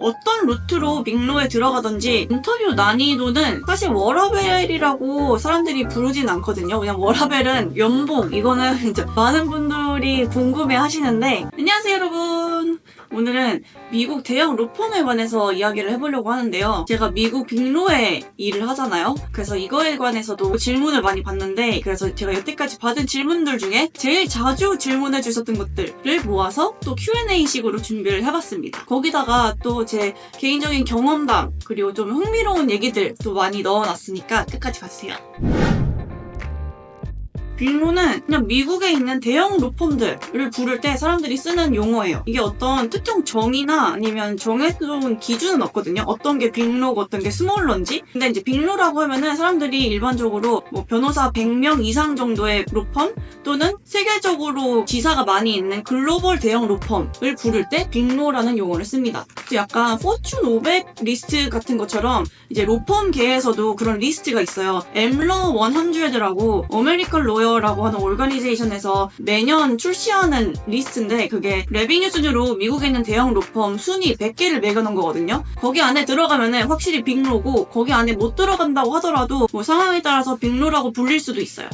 어떤 루트로 빅로에 들어가든지 인터뷰 난이도는 사실 워라벨이라고 사람들이 부르진 않거든요. 그냥 워라벨은 연봉, 이거는 이제 많은 분들이 궁금해 하시는데, 안녕하세요 여러분. 오늘은 미국 대형 로펌에 관해서 이야기를 해보려고 하는데요. 제가 미국 빅로에 일을 하잖아요. 그래서 이거에 관해서도 질문을 많이 받는데, 그래서 제가 여태까지 받은 질문들 중에 제일 자주 질문해 주셨던 것들을 모아서 또 Q&A 식으로 준비를 해봤습니다. 거기다가 또 제 개인적인 경험담, 그리고 좀 흥미로운 얘기들 또 많이 넣어놨으니까 끝까지 가주세요. 빅로는 그냥 미국에 있는 대형 로펌들을 부를 때 사람들이 쓰는 용어예요. 이게 어떤 특정 정의나 아니면 정해둔 기준은 없거든요. 어떤 게 빅로고 어떤 게 스몰러인지. 근데 이제 빅로라고 하면은 사람들이 일반적으로 뭐 변호사 100명 이상 정도의 로펌 또는 세계적으로 지사가 많이 있는 글로벌 대형 로펌을 부를 때 빅로라는 용어를 씁니다. 약간 포춘 500 리스트 같은 것처럼 이제 로펌계에서도 그런 리스트가 있어요. 엠러 100라고 아메리칸 로어라고 하는 오르가니제이션에서 매년 출시하는 리스트인데, 그게 레비뉴 순으로 미국에 있는 대형 로펌 순위 100개를 매겨놓은 거거든요. 거기 안에 들어가면은 확실히 빅로고, 거기 안에 못 들어간다고 하더라도 뭐 상황에 따라서 빅로라고 불릴 수도 있어요.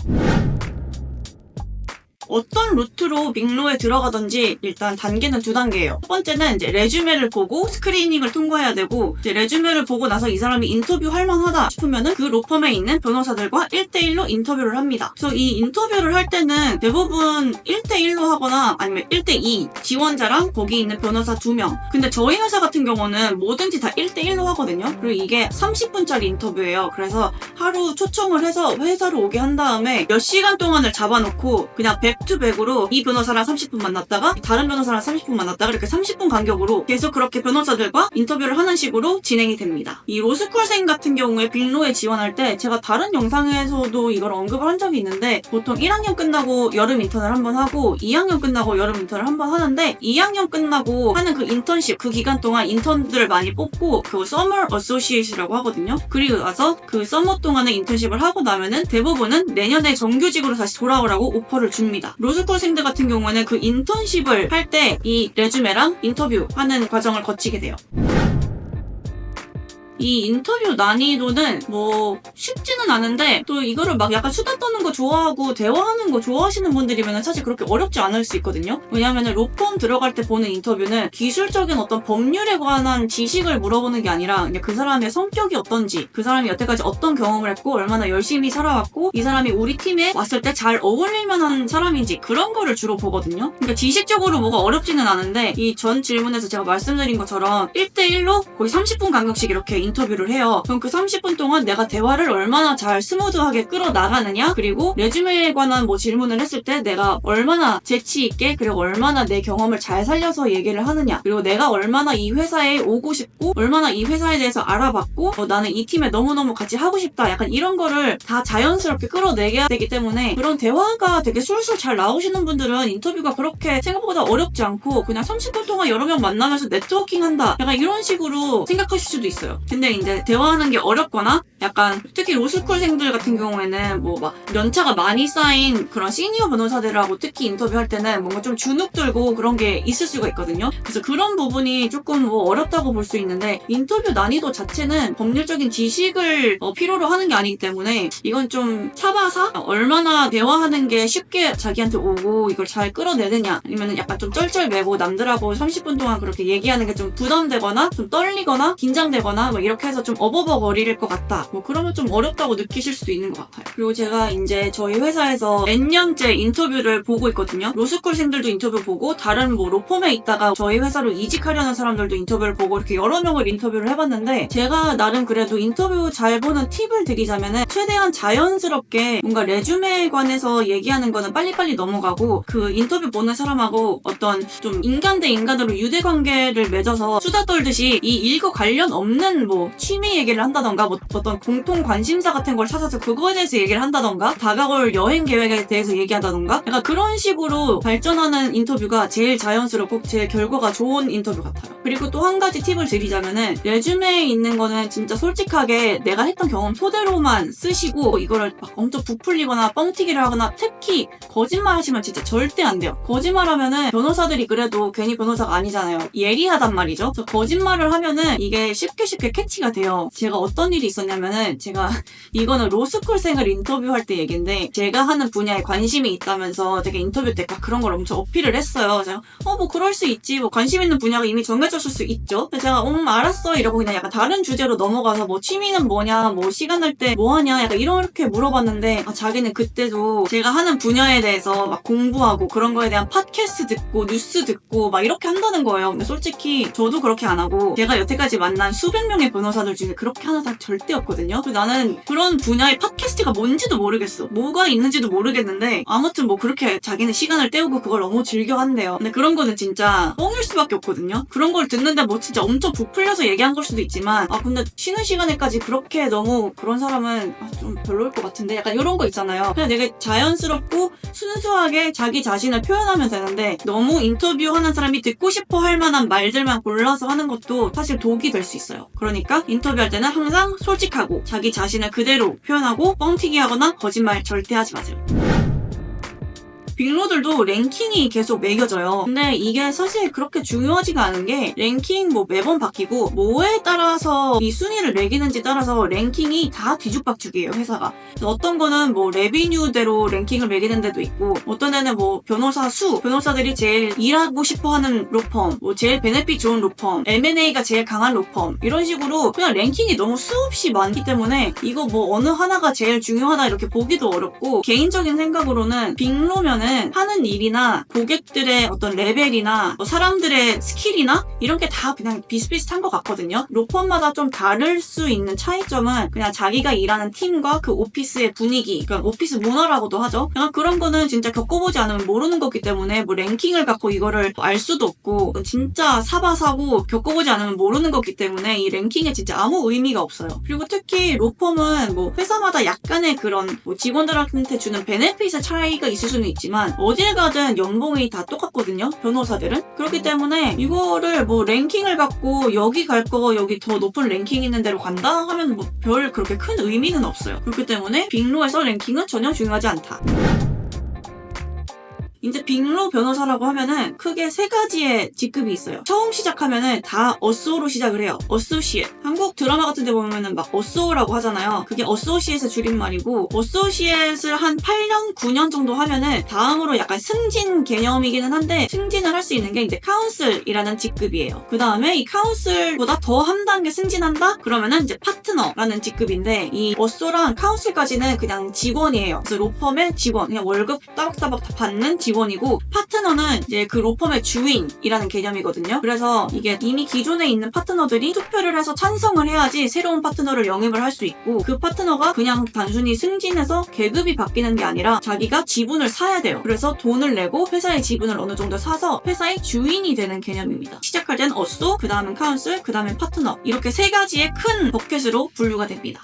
어떤 루트로 빅로에 들어가든지 일단 단계는 두 단계예요. 첫 번째는 이제 레주메를 보고 스크리닝을 통과해야 되고, 이제 레주메를 보고 나서 이 사람이 인터뷰 할 만하다 싶으면은 그 로펌에 있는 변호사들과 1대1로 인터뷰를 합니다. 그래서 이 인터뷰를 할 때는 대부분 1대1로 하거나 아니면 1대2 지원자랑 거기 있는 변호사 2명. 근데 저희 회사 같은 경우는 뭐든지 다 1대1로 하거든요. 그리고 이게 30분짜리 인터뷰예요. 그래서 하루 초청을 해서 회사로 오게 한 다음에 몇 시간 동안을 잡아놓고 그냥 백투백으로 이 변호사랑 30분 만났다가 다른 변호사랑 30분 만났다가 이렇게 30분 간격으로 계속 그렇게 변호사들과 인터뷰를 하는 식으로 진행이 됩니다. 이 로스쿨생 같은 경우에 빅로에 지원할 때 제가 다른 영상에서도 이걸 언급을 한 적이 있는데, 보통 1학년 끝나고 여름 인턴을 한번 하고 2학년 끝나고 여름 인턴을 한번 하는데, 2학년 끝나고 하는 그 인턴십, 그 기간 동안 인턴들을 많이 뽑고 그 서머 어소시에이트라고 하거든요. 그리고 나서 그 서머 동안에 인턴십을 하고 나면은 대부분은 내년에 정규직으로 다시 돌아오라고 오퍼를 줍니다. 로스쿨생들 같은 경우는 그 인턴십을 할 때 이 레주메랑 인터뷰하는 과정을 거치게 돼요. 이 인터뷰 난이도는 뭐 쉽지는 않은데, 또 이거를 막 약간 수다 떠는 거 좋아하고 대화하는 거 좋아하시는 분들이면 사실 그렇게 어렵지 않을 수 있거든요. 왜냐하면 로펌 들어갈 때 보는 인터뷰는 기술적인 어떤 법률에 관한 지식을 물어보는 게 아니라 그냥 그 사람의 성격이 어떤지, 그 사람이 여태까지 어떤 경험을 했고 얼마나 열심히 살아왔고 이 사람이 우리 팀에 왔을 때 잘 어울릴 만한 사람인지, 그런 거를 주로 보거든요. 그러니까 지식적으로 뭐가 어렵지는 않은데, 이 전 질문에서 제가 말씀드린 것처럼 1대1로 거의 30분 간격씩 이렇게 인터뷰를 해요. 그럼 그 30분 동안 내가 대화를 얼마나 잘 스무드하게 끌어나가느냐, 그리고 레주메에 관한 뭐 질문을 했을 때 내가 얼마나 재치 있게, 그리고 얼마나 내 경험을 잘 살려서 얘기를 하느냐, 그리고 내가 얼마나 이 회사에 오고 싶고 얼마나 이 회사에 대해서 알아봤고 나는 이 팀에 너무너무 같이 하고 싶다, 약간 이런 거를 다 자연스럽게 끌어내야 되기 때문에 그런 대화가 되게 술술 잘 나오시는 분들은 인터뷰가 그렇게 생각보다 어렵지 않고 그냥 30분 동안 여러 명 만나면서 네트워킹한다, 약간 이런 식으로 생각하실 수도 있어요. 근데 이제 대화하는 게 어렵거나, 약간 특히 로스쿨생들 같은 경우에는 뭐 막 연차가 많이 쌓인 그런 시니어 변호사들하고 특히 인터뷰할 때는 뭔가 좀 주눅 들고 그런 게 있을 수가 있거든요. 그래서 그런 부분이 조금 뭐 어렵다고 볼 수 있는데, 인터뷰 난이도 자체는 법률적인 지식을 필요로 하는 게 아니기 때문에 이건 좀 차바사 얼마나 대화하는 게 쉽게 자기한테 오고 이걸 잘 끌어내느냐, 아니면 약간 좀 쩔쩔매고 남들하고 30분 동안 그렇게 얘기하는 게 좀 부담되거나 좀 떨리거나 긴장되거나 뭐 이렇게 해서 좀 어버버거릴 것 같다, 뭐 그러면 좀 어렵다고 느끼실 수도 있는 것 같아요. 그리고 제가 이제 저희 회사에서 N년째 인터뷰를 보고 있거든요. 로스쿨생들도 인터뷰 보고 다른 뭐 로펌에 있다가 저희 회사로 이직하려는 사람들도 인터뷰를 보고 이렇게 여러 명을 인터뷰를 해봤는데, 제가 나름 그래도 인터뷰 잘 보는 팁을 드리자면은 최대한 자연스럽게 뭔가 레주메에 관해서 얘기하는 거는 빨리빨리 넘어가고, 그 인터뷰 보는 사람하고 어떤 좀 인간 대 인간으로 유대관계를 맺어서 수다 떨듯이 이 일과 관련 없는 뭐 취미 얘기를 한다던가 뭐 어떤 공통 관심사가 같은 걸 찾아서 그거에 대해서 얘기를 한다던가 다가올 여행 계획에 대해서 얘기한다던가 약간 그런 식으로 발전하는 인터뷰가 제일 자연스럽고 제일 결과가 좋은 인터뷰 같아요. 그리고 또 한 가지 팁을 드리자면은 레주메에 있는 거는 진짜 솔직하게 내가 했던 경험 토대로만 쓰시고 이거를 막 엄청 부풀리거나 뻥튀기를 하거나 특히 거짓말 하시면 진짜 절대 안 돼요. 거짓말하면은 변호사들이 그래도 괜히 변호사가 아니잖아요. 예리하단 말이죠. 그래서 거짓말을 하면은 이게 쉽게 캐치가 돼요. 제가 어떤 일이 있었냐면은 제가 이거는 로스쿨생을 인터뷰할 때 얘기인데 제가 하는 분야에 관심이 있다면서 되게 인터뷰 때 막 그런 걸 엄청 어필을 했어요. 제가 뭐 그럴 수 있지. 뭐 관심 있는 분야가 이미 정해졌을 수 있죠. 그래서 제가 알았어 이러고 그냥 약간 다른 주제로 넘어가서 뭐 취미는 뭐냐 뭐 시간 날 때 뭐 하냐 약간 이렇게 물어봤는데 자기는 그때도 제가 하는 분야에 대해서 막 공부하고 그런 거에 대한 팟캐스트 듣고 뉴스 듣고 막 이렇게 한다는 거예요. 근데 솔직히 저도 그렇게 안 하고 제가 여태까지 만난 수백 명의 변호사들 중에 그렇게 하는 사람 절대 없거든요. 그래서 나는 그런 분야의 팟캐스트가 뭔지도 모르겠어. 뭐가 있는지도 모르겠는데 아무튼 뭐 그렇게 자기는 시간을 때우고 그걸 너무 즐겨 한대요. 근데 그런 거는 진짜 뻥일 수밖에 없거든요. 그런 걸 듣는데 뭐 진짜 엄청 부풀려서 얘기한 걸 수도 있지만 근데 쉬는 시간에까지 그렇게 너무 그런 사람은 좀 별로일 것 같은데 약간 이런 거 있잖아요. 그냥 되게 자연스럽고 순수하게 자기 자신을 표현하면 되는데 너무 인터뷰하는 사람이 듣고 싶어 할 만한 말들만 골라서 하는 것도 사실 독이 될 수 있어요. 그러니까 인터뷰할 때는 항상 솔직하고 자기 자신을 그대로 표현하고 뻥튀기 하거나 거짓말 절대 하지 마세요. 빅로들도 랭킹이 계속 매겨져요. 근데 이게 사실 그렇게 중요하지가 않은 게 랭킹 뭐 매번 바뀌고 뭐에 따라서 이 순위를 매기는지 따라서 랭킹이 다 뒤죽박죽이에요, 회사가. 어떤 거는 뭐 레비뉴대로 랭킹을 매기는 데도 있고 어떤 데는 뭐 변호사들이 제일 일하고 싶어하는 로펌, 뭐 제일 베네핏 좋은 로펌, M&A가 제일 강한 로펌 이런 식으로 그냥 랭킹이 너무 수없이 많기 때문에 이거 뭐 어느 하나가 제일 중요하다 이렇게 보기도 어렵고 개인적인 생각으로는 빅로면은 하는 일이나 고객들의 어떤 레벨이나 뭐 사람들의 스킬이나 이런 게 다 그냥 비슷비슷한 것 같거든요. 로펌마다 좀 다를 수 있는 차이점은 그냥 자기가 일하는 팀과 그 오피스의 분위기, 그러니까 오피스 문화라고도 하죠. 그냥 그런 거는 진짜 겪어보지 않으면 모르는 거기 때문에 뭐 랭킹을 갖고 이거를 알 수도 없고 진짜 사바사고 겪어보지 않으면 모르는 거기 때문에 이 랭킹에 진짜 아무 의미가 없어요. 그리고 특히 로펌은 뭐 회사마다 약간의 그런 뭐 직원들한테 주는 베네핏의 차이가 있을 수는 있지만 어딜 가든 연봉이 다 똑같거든요, 변호사들은. 그렇기 때문에 이거를 뭐 랭킹을 갖고 여기 갈 거 여기 더 높은 랭킹 있는 데로 간다 하면 뭐 별 그렇게 큰 의미는 없어요. 그렇기 때문에 빅로에서 랭킹은 전혀 중요하지 않다. 이제 빅로 변호사라고 하면은 크게 세 가지의 직급이 있어요. 처음 시작하면은 다 어쏘로 시작을 해요. 어소시엣. 한국 드라마 같은 데 보면은 막 어쏘라고 하잖아요. 그게 어소시엣의 줄임말이고 어소시엣을 한 8년, 9년 정도 하면은 다음으로 약간 승진 개념이기는 한데 승진을 할 수 있는 게 이제 카운슬이라는 직급이에요. 그 다음에 이 카운슬보다 더 한 단계 승진한다? 그러면은 이제 파트너라는 직급인데 이 어쏘랑 카운슬까지는 그냥 직원이에요. 그래서 로펌의 직원, 그냥 월급 따박따박 받는 직원이고 파트너는 이제 그 로펌의 주인이라는 개념이거든요. 그래서 이게 이미 기존에 있는 파트너들이 투표를 해서 찬성을 해야지 새로운 파트너를 영입을 할 수 있고 그 파트너가 그냥 단순히 승진해서 계급이 바뀌는 게 아니라 자기가 지분을 사야 돼요. 그래서 돈을 내고 회사의 지분을 어느 정도 사서 회사의 주인이 되는 개념입니다. 시작할 땐 어쏘, 그 다음은 카운슬, 그 다음엔 파트너 이렇게 세 가지의 큰 버켓으로 분류가 됩니다.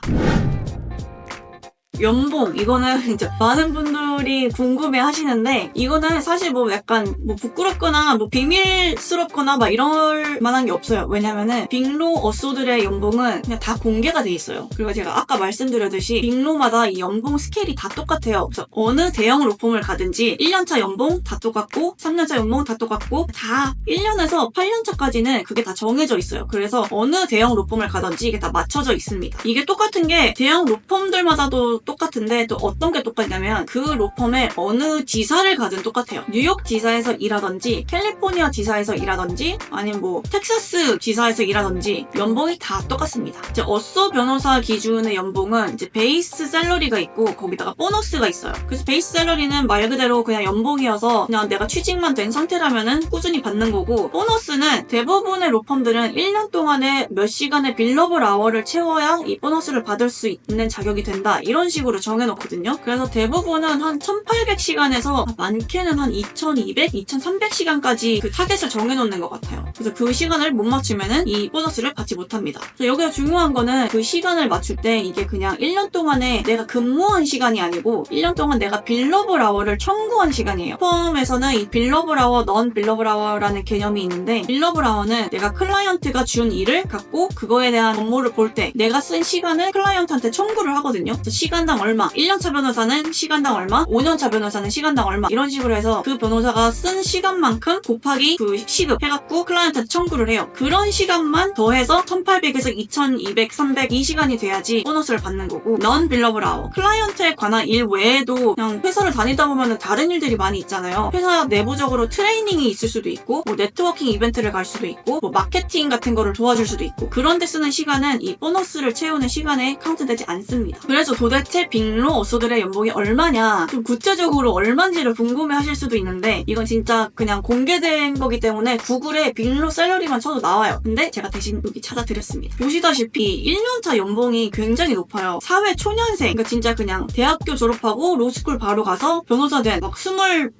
연봉 이거는 이제 많은 분들이 궁금해 하시는데 이거는 사실 뭐 약간 뭐 부끄럽거나 뭐 비밀스럽거나 막 이럴 만한 게 없어요. 왜냐면은 빅로 어쏘들의 연봉은 그냥 다 공개가 돼 있어요. 그리고 제가 아까 말씀드렸듯이 빅로마다 이 연봉 스케일이 다 똑같아요. 그래서 어느 대형 로펌을 가든지 1년차 연봉 다 똑같고 3년차 연봉 다 똑같고 다 1년에서 8년차까지는 그게 다 정해져 있어요. 그래서 어느 대형 로펌을 가든지 이게 다 맞춰져 있습니다. 이게 똑같은 게 대형 로펌들마다도 똑같은데 또 어떤 게 똑같냐면 그 로펌의 어느 지사를 가든 똑같아요. 뉴욕 지사에서 일하든지 캘리포니아 지사에서 일하든지 아니면 뭐 텍사스 지사에서 일하든지 연봉이 다 똑같습니다. 이제 어쏘 변호사 기준의 연봉은 이제 베이스 샐러리가 있고 거기다가 보너스가 있어요. 그래서 베이스 샐러리는 말 그대로 그냥 연봉이어서 그냥 내가 취직만 된 상태라면은 꾸준히 받는 거고 보너스는 대부분의 로펌들은 1년 동안에 몇 시간의 빌러블 아워를 채워야 이 보너스를 받을 수 있는 자격이 된다. 이런 식으로 정해놓거든요. 그래서 대부분은 한 1800시간에서 많게는 한 2200, 2300시간까지 그 타겟을 정해놓는 것 같아요. 그래서 그 시간을 못 맞추면은 이 보너스를 받지 못합니다. 여기서 중요한 거는 그 시간을 맞출 때 이게 그냥 1년 동안에 내가 근무한 시간이 아니고 1년 동안 내가 빌러블 아워를 청구한 시간이에요. 펌에서는 이 빌러블 아워, 넌 빌러블 아워라는 개념이 있는데 빌러블 아워는 내가 클라이언트가 준 일을 갖고 그거에 대한 업무를 볼 때 내가 쓴 시간을 클라이언트한테 청구를 하거든요. 그래서 시간당 얼마, 1년차 변호사는 시간당 얼마, 5년차 변호사는 시간당 얼마 이런 식으로 해서 그 변호사가 쓴 시간만큼 곱하기 그 시급 해갖고 클라이언트한테 청구를 해요. 그런 시간만 더해서 1800에서 2200, 300 이 시간이 돼야지 보너스를 받는 거고 넌 빌러블 아워 클라이언트에 관한 일 외에도 그냥 회사를 다니다 보면 다른 일들이 많이 있잖아요. 회사 내부적으로 트레이닝이 있을 수도 있고 뭐 네트워킹 이벤트를 갈 수도 있고 뭐 마케팅 같은 거를 도와줄 수도 있고 그런 데 쓰는 시간은 이 보너스를 채우는 시간에 카운트되지 않습니다. 그래서 도대체 빅로 어소들의 연봉이 얼마냐 좀 구체적으로 얼마인지를 궁금해 하실 수도 있는데 이건 진짜 그냥 공개된 거기 때문에 구글에 빅로 샐러리만 쳐도 나와요. 근데 제가 대신 여기 찾아드렸습니다. 보시다시피 1년차 연봉이 굉장히 높아요. 사회 초년생 그러니까 진짜 그냥 대학교 졸업하고 로스쿨 바로 가서 변호사 된 막 24살,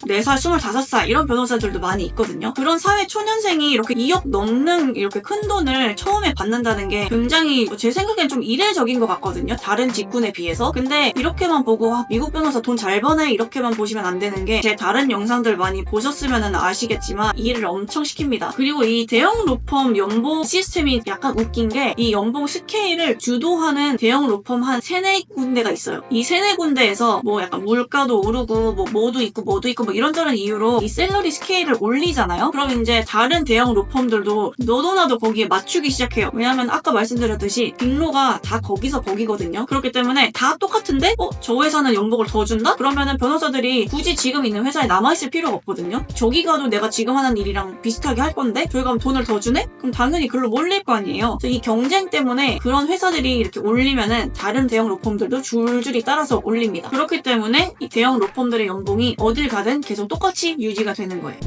25살 이런 변호사들도 많이 있거든요. 그런 사회 초년생이 이렇게 2억 넘는 이렇게 큰 돈을 처음에 받는다는 게 굉장히 제 생각엔 좀 이례적인 것 같거든요. 다른 직군에 비해서. 근데 이렇게만 보고 미국 변호사 돈 잘 버네 이렇게만 보시면 안 되는 게 제 다른 영상들 많이 보셨으면 아시겠지만 일을 엄청 시킵니다. 그리고 이 대형 로펌 연봉 시스템이 약간 웃긴 게 이 연봉 스케일을 주도하는 대형 로펌 한 3-4군데가 있어요. 이 3-4군데에서 뭐 약간 물가도 오르고 뭐 뭐도 있고 뭐 이런저런 이유로 이 샐러리 스케일을 올리잖아요. 그럼 이제 다른 대형 로펌들도 너도나도 거기에 맞추기 시작해요. 왜냐면 아까 말씀드렸듯이 빅로가 다 거기서 거기거든요. 그렇기 때문에 다 똑같은데 저 회사는 연봉을 더 준다? 그러면은 변호사들이 굳이 지금 있는 회사에 남아있을 필요가 없거든요. 저기 가도 내가 지금 하는 일이랑 비슷하게 할 건데 저기 가면 돈을 더 주네? 그럼 당연히 글로 몰릴 거 아니에요. 그래서 이 경쟁 때문에 그런 회사들이 이렇게 올리면은 다른 대형 로펌들도 줄줄이 따라서 올립니다. 그렇기 때문에 이 대형 로펌들의 연봉이 어딜 가든 계속 똑같이 유지가 되는 거예요.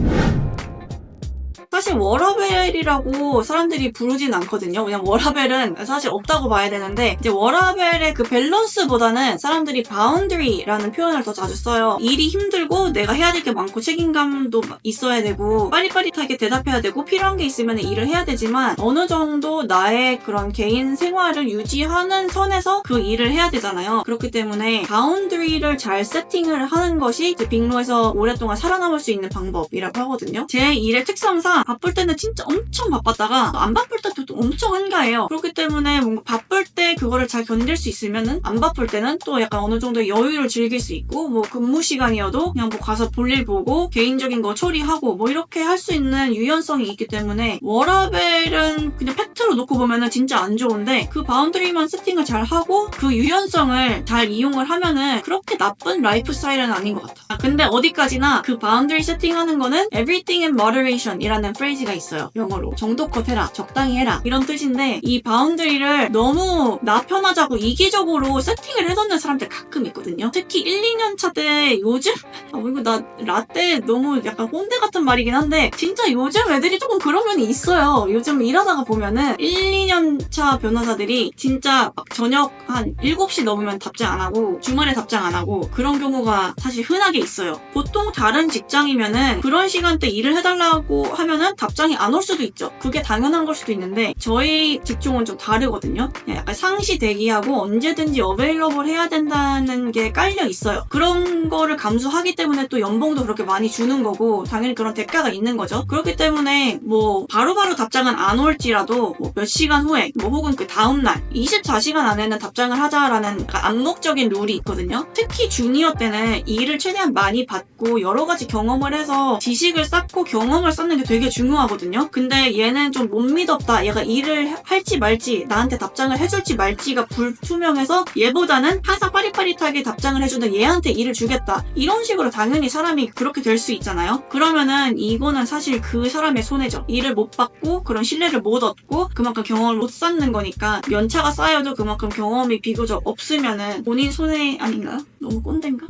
사실 워라벨이라고 사람들이 부르진 않거든요. 왜냐면 워라벨은 사실 없다고 봐야 되는데 이제 워라벨의 그 밸런스보다는 사람들이 바운더리라는 표현을 더 자주 써요. 일이 힘들고 내가 해야 될 게 많고 책임감도 있어야 되고 빠릿빠릿하게 대답해야 되고 필요한 게 있으면 일을 해야 되지만 어느 정도 나의 그런 개인 생활을 유지하는 선에서 그 일을 해야 되잖아요. 그렇기 때문에 바운더리를 잘 세팅을 하는 것이 이제 빅로에서 오랫동안 살아남을 수 있는 방법이라고 하거든요. 제 일의 특성상 바쁠 때는 진짜 엄청 바빴다가 안 바쁠 때도 또 엄청 한가해요. 그렇기 때문에 뭔가 바쁠 때 그거를 잘 견딜 수 있으면은 안 바쁠 때는 또 약간 어느 정도 여유를 즐길 수 있고 뭐 근무 시간이어도 그냥 뭐 가서 볼일 보고 개인적인 거 처리하고 뭐 이렇게 할 수 있는 유연성이 있기 때문에 워라벨은 그냥 팩트로 놓고 보면은 진짜 안 좋은데 그 바운더리만 세팅을 잘 하고 그 유연성을 잘 이용을 하면은 그렇게 나쁜 라이프 스타일은 아닌 것 같아. 근데 어디까지나 그 바운더리 세팅하는 거는 everything in moderation 이라는 프레이즈가 있어요. 영어로. 정도껏 해라. 적당히 해라. 이런 뜻인데 이 바운더리를 너무 나 편하자고 이기적으로 세팅을 해놓는 사람들 가끔 있거든요. 특히 1, 2년 차 때 요즘 이거 나 라떼 너무 약간 꼰대 같은 말이긴 한데 진짜 요즘 애들이 조금 그런 면이 있어요. 요즘 일하다가 보면은 1, 2년 차 변호사들이 진짜 막 저녁 한 7시 넘으면 답장 안 하고 주말에 답장 안 하고 그런 경우가 사실 흔하게 있어요. 보통 다른 직장이면은 그런 시간대 일을 해달라고 하면은 답장이 안 올 수도 있죠. 그게 당연한 걸 수도 있는데 저희 직종은 좀 다르거든요. 약간 상시 대기하고 언제든지 어베일러블 해야 된다는 게 깔려 있어요. 그런 거를 감수하기 때문에 또 연봉도 그렇게 많이 주는 거고 당연히 그런 대가가 있는 거죠. 그렇기 때문에 뭐 바로바로 답장은 안 올지라도 뭐 몇 시간 후에 뭐 혹은 그 다음날 24시간 안에는 답장을 하자라는 암묵적인 룰이 있거든요. 특히 주니어 때는 일을 최대한 많이 받고 여러 가지 경험을 해서 지식을 쌓고 경험을 쌓는 게 되게 중요하거든요. 근데 얘는 좀 못 믿었다. 얘가 일을 할지 말지 나한테 답장을 해줄지 말지가 불투명해서 얘보다는 항상 빠릿빠릿하게 답장을 해주는 얘한테 일을 주겠다. 이런 식으로 당연히 사람이 그렇게 될 수 있잖아요. 그러면은 이거는 사실 그 사람의 손해죠. 일을 못 받고 그런 신뢰를 못 얻고 그만큼 경험을 못 쌓는 거니까 연차가 쌓여도 그만큼 경험이 비교적 없으면은 본인 손해 아닌가요? 너무 꼰대인가?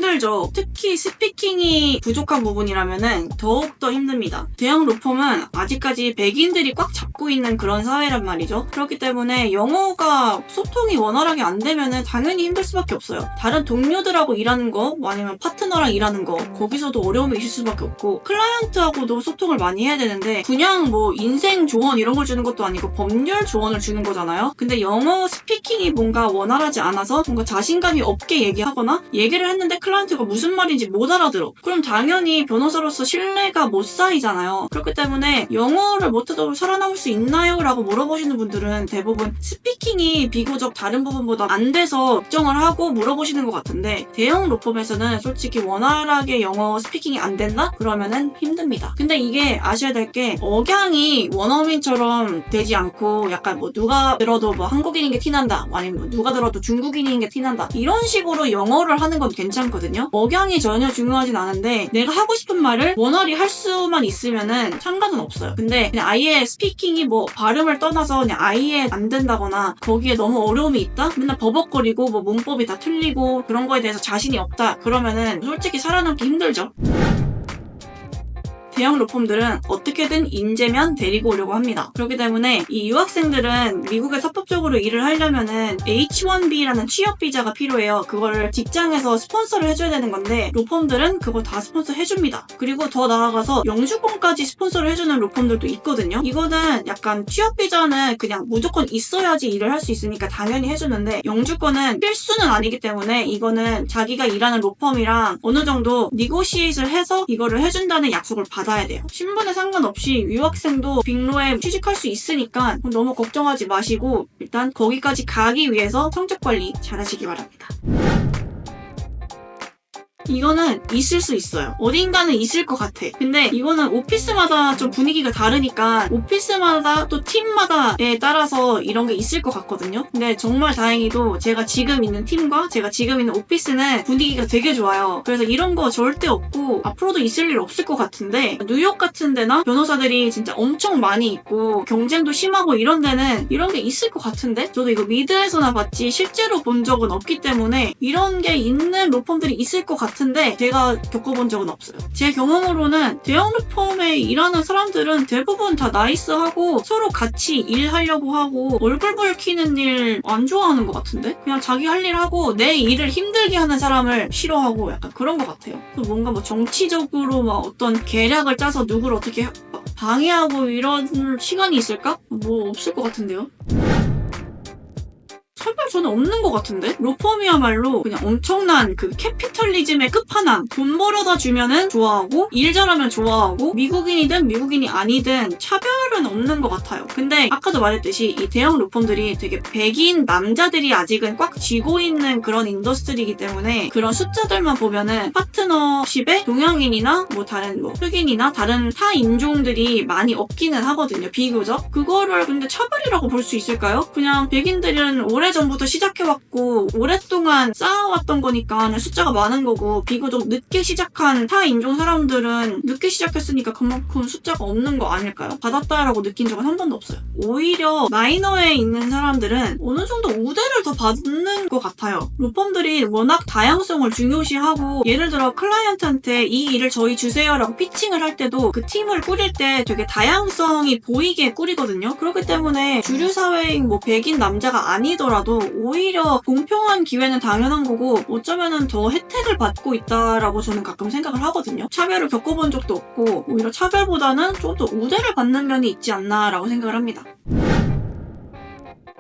힘들죠. 특히 스피킹이 부족한 부분이라면은 더욱더 힘듭니다. 대형 로펌은 아직까지 백인들이 꽉 잡고 있는 그런 사회란 말이죠. 그렇기 때문에 영어가 소통이 원활하게 안 되면은 당연히 힘들 수밖에 없어요. 다른 동료들하고 일하는 거, 아니면 파트너랑 일하는 거, 거기서도 어려움이 있을 수밖에 없고, 클라이언트하고도 소통을 많이 해야 되는데 그냥 뭐 인생 조언 이런 걸 주는 것도 아니고 법률 조언을 주는 거잖아요. 근데 영어 스피킹이 뭔가 원활하지 않아서 뭔가 자신감이 없게 얘기하거나 얘기를 했는데 클라이언트가 무슨 말인지 못 알아들어. 그럼 당연히 변호사로서 신뢰가 못 쌓이잖아요. 그렇기 때문에 영어를 못해도 살아남을 수 있나요? 라고 물어보시는 분들은 대부분 스피킹이 비교적 다른 부분보다 안 돼서 걱정을 하고 물어보시는 것 같은데, 대형 로펌에서는 솔직히 원활하게 영어 스피킹이 안 된다? 그러면은 힘듭니다. 근데 이게 아셔야 될 게 억양이 원어민처럼 되지 않고 약간 뭐 누가 들어도 뭐 한국인인 게 티난다, 아니면 뭐 누가 들어도 중국인인 게 티난다, 이런 식으로 영어를 하는 건 괜찮거든요. 억양이 전혀 중요하진 않은데 내가 하고 싶은 말을 원활히 할 수만 있으면은 상관은 없어요. 근데 그냥 아예 스피킹이 뭐 발음을 떠나서 그냥 아예 안 된다거나 거기에 너무 어려움이 있다? 맨날 버벅거리고 뭐 문법이 다 틀리고 그런 거에 대해서 자신이 없다? 그러면은 솔직히 살아남기 힘들죠. 대형 로펌들은 어떻게든 인재면 데리고 오려고 합니다. 그렇기 때문에 이 유학생들은 미국에서 합법적으로 일을 하려면은 H-1B라는 취업 비자가 필요해요. 그거를 직장에서 스폰서를 해줘야 되는 건데 로펌들은 그거 다 스폰서 해줍니다. 그리고 더 나아가서 영주권까지 스폰서를 해주는 로펌들도 있거든요. 이거는 약간 취업 비자는 그냥 무조건 있어야지 일을 할 수 있으니까 당연히 해주는데, 영주권은 필수는 아니기 때문에 이거는 자기가 일하는 로펌이랑 어느 정도 니고시에이트를 해서 이거를 해준다는 약속을 받아야 돼요. 신분에 상관없이 유학생도 빅로에 취직할 수 있으니까 너무 걱정하지 마시고 일단 거기까지 가기 위해서 성적 관리 잘하시기 바랍니다. 이거는 있을 수 있어요. 어딘가는 있을 것 같아. 근데 이거는 오피스마다 좀 분위기가 다르니까 오피스마다 또 팀마다에 따라서 이런 게 있을 것 같거든요. 근데 정말 다행히도 제가 지금 있는 팀과 제가 지금 있는 오피스는 분위기가 되게 좋아요. 그래서 이런 거 절대 없고 앞으로도 있을 일 없을 것 같은데, 뉴욕 같은 데나 변호사들이 진짜 엄청 많이 있고 경쟁도 심하고 이런 데는 이런 게 있을 것 같은데, 저도 이거 미드에서나 봤지 실제로 본 적은 없기 때문에 이런 게 있는 로펌들이 있을 것 같은데 제가 겪어본 적은 없어요. 제 경험으로는 대형 로펌에 일하는 사람들은 대부분 다 나이스하고 서로 같이 일하려고 하고 얼굴 붉히는 일 안 좋아하는 것 같은데, 그냥 자기 할 일 하고 내 일을 힘들게 하는 사람을 싫어하고 약간 그런 것 같아요. 뭔가 뭐 정치적으로 막 어떤 계략을 짜서 누구를 어떻게 방해하고 이런 시간이 있을까? 뭐 없을 것 같은데요. 차별 저는 없는 것 같은데? 로펌이야말로 그냥 엄청난 그 캐피털리즘의 끝판왕. 돈 벌어다 주면은 좋아하고 일 잘하면 좋아하고 미국인이든 미국인이 아니든 차별은 없는 것 같아요. 근데 아까도 말했듯이 이 대형 로펌들이 되게 백인 남자들이 아직은 꽉 쥐고 있는 그런 인더스트리이기 때문에 그런 숫자들만 보면은 파트너십에 동양인이나 뭐 다른 뭐 흑인이나 다른 타 인종들이 많이 없기는 하거든요. 비교적. 그거를 근데 차별이라고 볼 수 있을까요? 그냥 백인들은 오래전부터 시작해왔고 오랫동안 쌓아왔던 거니까 그냥 숫자가 많은 거고, 비교적 늦게 시작한 타 인종 사람들은 늦게 시작했으니까 그만큼 숫자가 없는 거 아닐까요? 받았다라고 느낀 적은 한 번도 없어요. 오히려 마이너에 있는 사람들은 어느 정도 우대를 더 받는 것 같아요. 로펌들이 워낙 다양성을 중요시하고, 예를 들어 클라이언트한테 이 일을 저희 주세요라고 피칭을 할 때도 그 팀을 꾸릴 때 되게 다양성이 보이게 꾸리거든요. 그렇기 때문에 주류 사회인 뭐 백인 남자가 아니더라도 오히려 공평한 기회는 당연한 거고 어쩌면은 더 혜택을 받고 있다라고 저는 가끔 생각을 하거든요. 차별을 겪어본 적도 없고 오히려 차별보다는 좀 더 우대를 받는 면이 있지 않나라고 생각을 합니다.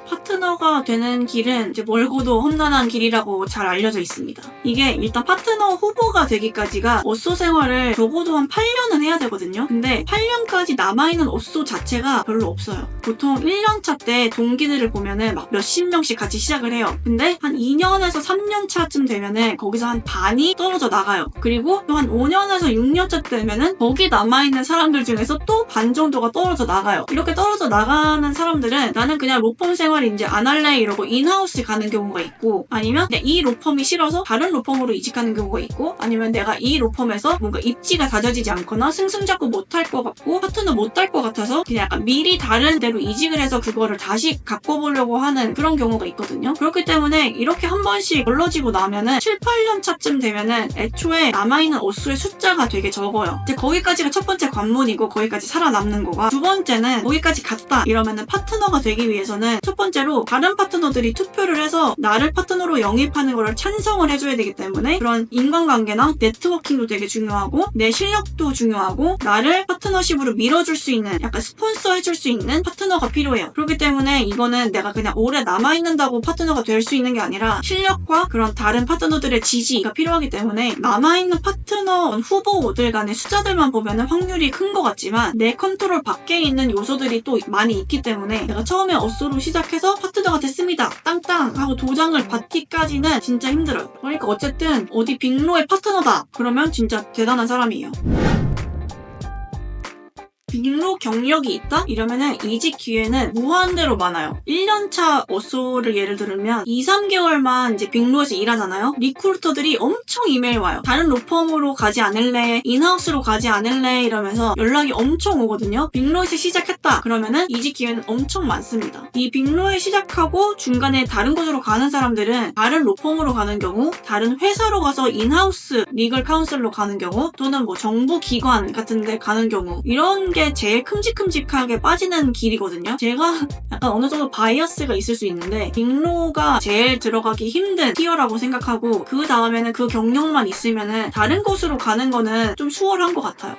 파트너가 되는 길은 이제 멀고도 험난한 길이라고 잘 알려져 있습니다. 이게 일단 파트너 후보가 되기까지가 업소 생활을 적어도 한 8년은 해야 되거든요. 근데 8년까지 남아있는 업소 자체가 별로 없어요. 보통 1년차 때 동기들을 보면은 막 몇십 명씩 같이 시작을 해요. 근데 한 2년에서 3년 차쯤 되면은 거기서 한 반이 떨어져 나가요. 그리고 또 한 5년에서 6년차 되면은 거기 남아있는 사람들 중에서 또 반 정도가 떨어져 나가요. 이렇게 떨어져 나가는 사람들은 나는 그냥 로펌 생활이 이제 안 할래 이러고 인하우스 가는 경우가 있고, 아니면 이 로펌이 싫어서 다른 로펌으로 이직하는 경우가 있고, 아니면 내가 이 로펌에서 뭔가 입지가 다져지지 않거나 승승장구 못할 것 같고 파트너 못할 것 같아서 그냥 약간 미리 다른 데로 이직을 해서 그거를 다시 갖고 보려고 하는 그런 경우가 있거든요. 그렇기 때문에 이렇게 한 번씩 걸러지고 나면은 7, 8년 차쯤 되면은 애초에 남아있는 옷수의 숫자가 되게 적어요. 이제 거기까지가 첫 번째 관문이고 거기까지 살아남는 거가, 두 번째는 거기까지 갔다 이러면은 파트너가 되기 위해서는 첫 번째로 다른 파트너들이 투표를 해서 나를 파트너로 영입하는 거를 찬성을 해줘야 되기 때문에 그런 인간관계나 네트워킹도 되게 중요하고 내 실력도 중요하고 나를 파트너십으로 밀어줄 수 있는, 약간 스폰서 해줄 수 있는 파트너가 필요해요. 그렇기 때문에 이거는 내가 그냥 오래 남아있는다고 파트너가 될 수 있는 게 아니라 실력과 그런 다른 파트너들의 지지가 필요하기 때문에 남아있는 파트너 후보들 간의 숫자들만 보면 확률이 큰 것 같지만 내 컨트롤 밖에 있는 요소들이 또 많이 있기 때문에 내가 처음에 어쏘로 시작해서 파트너가 됐습니다 땅땅 하고 도장을 받기까지는 진짜 힘들어요. 그러니까 어쨌든 어디 빅로의 파트너다 그러면 진짜 대단한 사람이에요. 빅로 경력이 있다? 이러면은 이직 기회는 무한대로 많아요. 1년차 어쏘를 예를 들면 2, 3개월만 이제 빅로에서 일하잖아요. 리크루터들이 엄청 이메일 와요. 다른 로펌으로 가지 않을래? 인하우스로 가지 않을래? 이러면서 연락이 엄청 오거든요. 빅로에서 시작했다 그러면은 이직 기회는 엄청 많습니다. 이 빅로에 시작하고 중간에 다른 곳으로 가는 사람들은 다른 로펌으로 가는 경우, 다른 회사로 가서 인하우스 리걸 카운슬로 가는 경우, 또는 뭐 정부 기관 같은 데 가는 경우, 이런 게 제일 큼직큼직하게 빠지는 길이거든요. 제가 약간 어느 정도 바이어스가 있을 수 있는데 빅로가 제일 들어가기 힘든 티어라고 생각하고, 그 다음에는 그 경력만 있으면은 다른 곳으로 가는 거는 좀 수월한 것 같아요.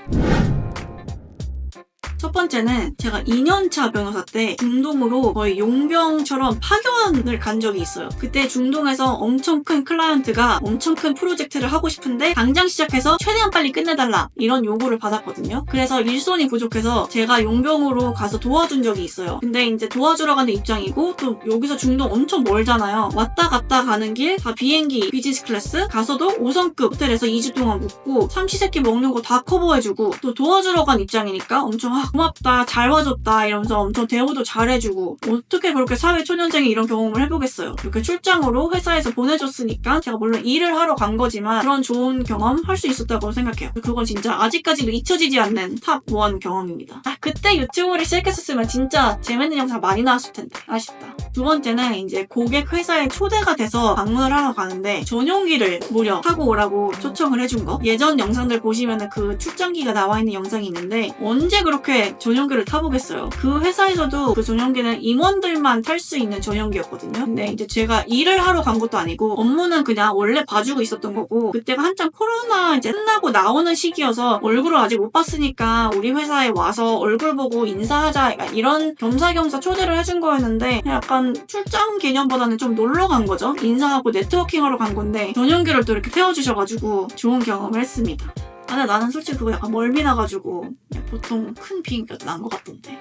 첫 번째는 제가 2년차 변호사 때 중동으로 거의 용병처럼 파견을 간 적이 있어요. 그때 중동에서 엄청 큰 클라이언트가 엄청 큰 프로젝트를 하고 싶은데 당장 시작해서 최대한 빨리 끝내달라 이런 요구를 받았거든요. 그래서 일손이 부족해서 제가 용병으로 가서 도와준 적이 있어요. 근데 이제 도와주러 가는 입장이고 또 여기서 중동 엄청 멀잖아요. 왔다 갔다 가는 길 다 비행기 비즈니스 클래스, 가서도 5성급 호텔에서 2주 동안 묵고 삼시세끼 먹는 거 다 커버해주고, 또 도와주러 간 입장이니까 엄청 고맙다, 잘 와줬다 이러면서 엄청 대우도 잘해주고, 어떻게 그렇게 사회 초년생이 이런 경험을 해보겠어요. 이렇게 출장으로 회사에서 보내줬으니까 제가 물론 일을 하러 간 거지만 그런 좋은 경험 할 수 있었다고 생각해요. 그건 진짜 아직까지도 잊혀지지 않는 탑1 경험입니다. 그때 유튜브를 시작했었으면 진짜 재밌는 영상 많이 나왔을 텐데 아쉽다. 두 번째는 이제 고객 회사에 초대가 돼서 방문을 하러 가는데 전용기를 무려 타고 오라고 초청을 해준 거. 예전 영상들 보시면은 그 출장기가 나와 있는 영상이 있는데 언제 그렇게 전용기를 타보겠어요. 그 회사에서도 그 전용기는 임원들만 탈 수 있는 전용기였거든요. 근데 이제 제가 일을 하러 간 것도 아니고 업무는 그냥 원래 봐주고 있었던 거고, 그때가 한창 코로나 이제 끝나고 나오는 시기여서 얼굴을 아직 못 봤으니까 우리 회사에 와서 얼굴 보고 인사하자, 약간 이런 겸사겸사 초대를 해준 거였는데 약간 출장 개념보다는 좀 놀러 간 거죠. 인사하고 네트워킹하러 간 건데 전용기를 또 이렇게 태워주셔가지고 좋은 경험을 했습니다. 근데 나는 솔직히 그거 약간 멀미 나가지고 보통 큰 비행기가 난 것 같던데.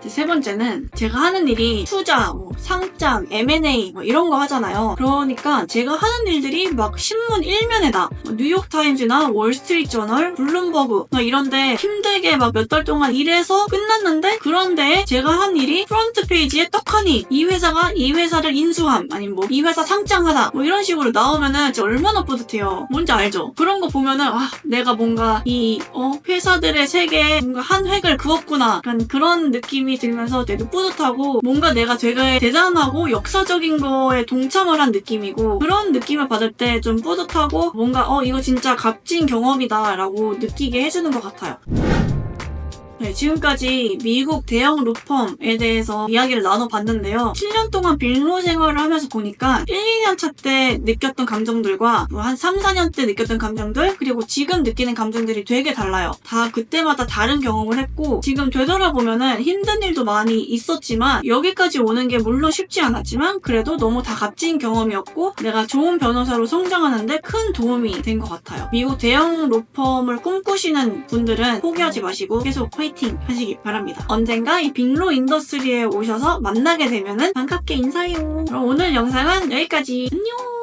세 번째는 제가 하는 일이 투자, 상장, M&A 이런 거 하잖아요. 그러니까 제가 하는 일들이 막 신문 1면에다 뉴욕타임즈나 월스트리트저널, 블룸버그 이런데 힘들게 막 몇 달 동안 일해서 끝났는데, 그런데 제가 한 일이 프런트 페이지에 떡하니 이 회사가 이 회사를 인수함, 아니면 이 회사 상장하다 이런 식으로 나오면은 진짜 얼마나 뿌듯해요. 뭔지 알죠? 그런 거 보면은 내가 뭔가 이 회사들의 세계에 뭔가 한 획을 그었구나, 약간 그런 느낌이 들면서 되게 뿌듯하고, 뭔가 내가 되게 대단하고 역사적인 거에 동참을 한 느낌이고, 그런 느낌을 받을 때 좀 뿌듯하고 뭔가 이거 진짜 값진 경험이다 라고 느끼게 해주는 것 같아요. 네, 지금까지 미국 대형 로펌에 대해서 이야기를 나눠봤는데요. 7년 동안 빅로 생활을 하면서 보니까 1, 2년 차 때 느꼈던 감정들과 한 3, 4년 때 느꼈던 감정들, 그리고 지금 느끼는 감정들이 되게 달라요. 다 그때마다 다른 경험을 했고, 지금 되돌아보면은 힘든 일도 많이 있었지만 여기까지 오는 게 물론 쉽지 않았지만 그래도 너무 다 값진 경험이었고 내가 좋은 변호사로 성장하는데 큰 도움이 된 것 같아요. 미국 대형 로펌을 꿈꾸시는 분들은 포기하지 마시고 계속 파이팅 하시기 바랍니다. 언젠가 이 빅로 인더스트리에 오셔서 만나게 되면은 반갑게 인사해요. 그럼 오늘 영상은 여기까지. 안녕!